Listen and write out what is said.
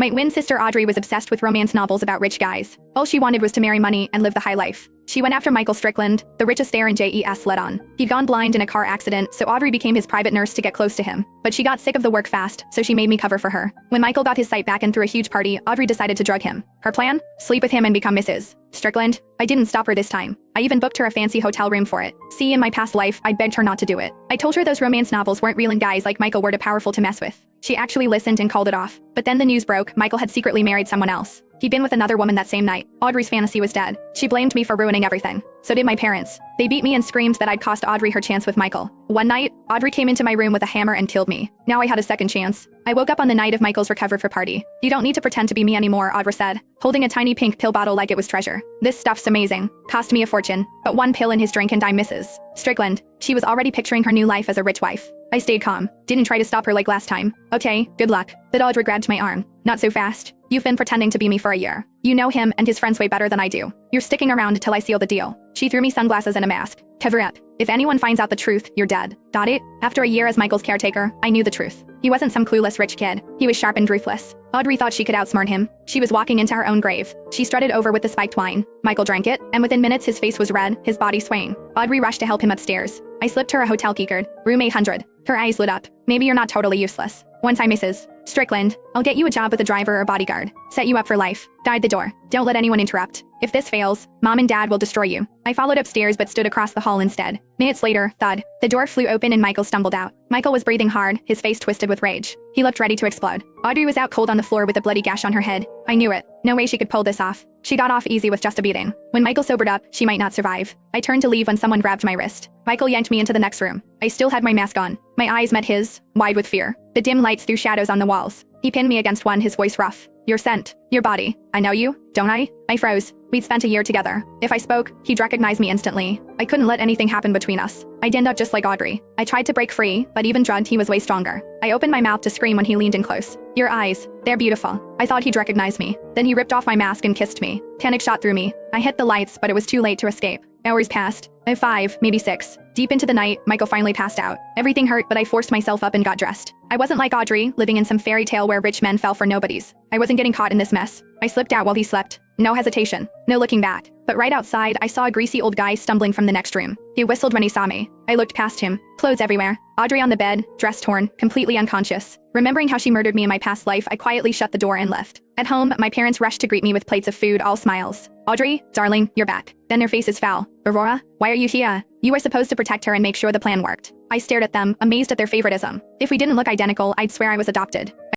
My twin sister Audrey was obsessed with romance novels about rich guys. All she wanted was to marry money and live the high life. She went after Michael Strickland, the richest heir in JES let on. He'd gone blind in a car accident, so Audrey became his private nurse to get close to him. But she got sick of the work fast, so she made me cover for her. When Michael got his sight back and threw a huge party, Audrey decided to drug him. Her plan? Sleep with him and become Mrs. Strickland. I didn't stop her this time. I even booked her a fancy hotel room for it. See, in my past life, I begged her not to do it. I told her those romance novels weren't real and guys like Michael were too powerful to mess with. She actually listened and called it off. But then the news broke, Michael had secretly married someone else. He'd been with another woman that same night. Audrey's fantasy was dead. She blamed me for ruining everything. So did my parents. They beat me and screamed that I'd cost Audrey her chance with Michael. One night, Audrey came into my room with a hammer and killed me. Now I had a second chance. I woke up on the night of Michael's recovered for party. You don't need to pretend to be me anymore, Audrey said, holding a tiny pink pill bottle like it was treasure. This stuff's amazing. Cost me a fortune. But one pill in his drink and I'm Mrs. Strickland. She was already picturing her new life as a rich wife. I stayed calm. Didn't try to stop her like last time. Okay, good luck. But Audrey grabbed my arm. Not so fast. You've been pretending to be me for a year. You know him and his friends way better than I do. You're sticking around till I seal the deal. She threw me sunglasses and a mask. Cover up. If anyone finds out the truth, you're dead. Got it? After a year as Michael's caretaker, I knew the truth. He wasn't some clueless rich kid. He was sharp and ruthless. Audrey thought she could outsmart him. She was walking into her own grave. She strutted over with the spiked wine. Michael drank it, and within minutes his face was red, his body swaying. Audrey rushed to help him upstairs. I slipped her a hotel keycard. Room 800. Her eyes lit up. Maybe you're not totally useless. Once I'm Mrs. Strickland, I'll get you a job with a driver or bodyguard. Set you up for life. Guide the door. Don't let anyone interrupt. If this fails, Mom and Dad will destroy you. I followed upstairs but stood across the hall instead. Minutes later, thud. The door flew open and Michael stumbled out. Michael was breathing hard, his face twisted with rage. He looked ready to explode. Audrey was out cold on the floor with a bloody gash on her head. I knew it. No way she could pull this off. She got off easy with just a beating. When Michael sobered up, she might not survive. I turned to leave when someone grabbed my wrist. Michael yanked me into the next room. I still had my mask on. My eyes met his, wide with fear. The dim lights threw shadows on the walls. He pinned me against one, his voice rough. Your scent. Your body. I know you, don't I? I froze. We'd spent a year together. If I spoke, he'd recognize me instantly. I couldn't let anything happen between us. I'd end up just like Audrey. I tried to break free, but even drugged, he was way stronger. I opened my mouth to scream when he leaned in close. Your eyes. They're beautiful. I thought he'd recognize me. Then he ripped off my mask and kissed me. Panic shot through me. I hit the lights, but it was too late to escape. Hours passed. 5, maybe 6. Deep into the night, Michael finally passed out. Everything hurt, but I forced myself up and got dressed. I wasn't like Audrey, living in some fairy tale where rich men fell for nobodies. I wasn't getting caught in this mess. I slipped out while he slept. No hesitation. No looking back. But right outside, I saw a greasy old guy stumbling from the next room. He whistled when he saw me. I looked past him. Clothes everywhere. Audrey on the bed, dress torn, completely unconscious. Remembering how she murdered me in my past life, I quietly shut the door and left. At home, my parents rushed to greet me with plates of food, all smiles. Audrey, darling, you're back. Then their faces fell. Aurora, why are you here? You were supposed to protect her and make sure the plan worked. I stared at them, amazed at their favoritism. If we didn't look identical, I'd swear I was adopted.